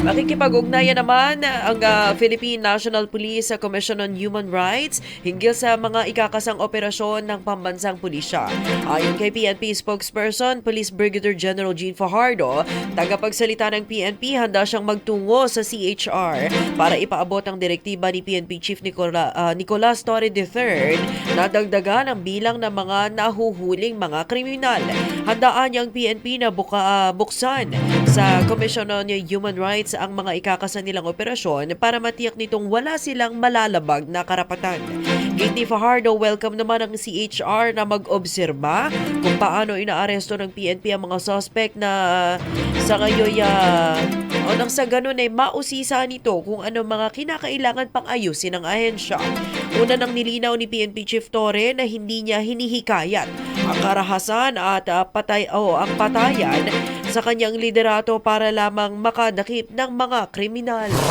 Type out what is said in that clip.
Makikipag-ugnayan naman ang Philippine National Police sa Commission on Human Rights hinggil sa mga ikakasang operasyon ng pambansang pulisya. Ayon kay PNP spokesperson, Police Brigadier General Gene Fajardo, tagapagsalita ng PNP, handa siyang magtungo sa CHR para ipaabot ang direktiba ni PNP Chief Nicolas Torre III na dagdagan ang bilang ng mga nahuhuling mga kriminal. Handaan niyang PNP na buksan sa Commission on Human Rights ang mga ikakasa nilang operasyon para matiyak nitong wala silang malalabag na karapatan. Gate ni Fajardo, welcome naman ang CHR na mag-obserba kung paano inaaresto ng PNP ang mga suspect na sa ngayon o nang sa ganun ay mausisa nito kung ano mga kinakailangan pang ayusin ng ahensya. Una nang nilinaw ni PNP Chief Torre na hindi niya hinihikayat ang karahasan at ang patayan sa kanyang liderato para lamang makadakip ng mga kriminal.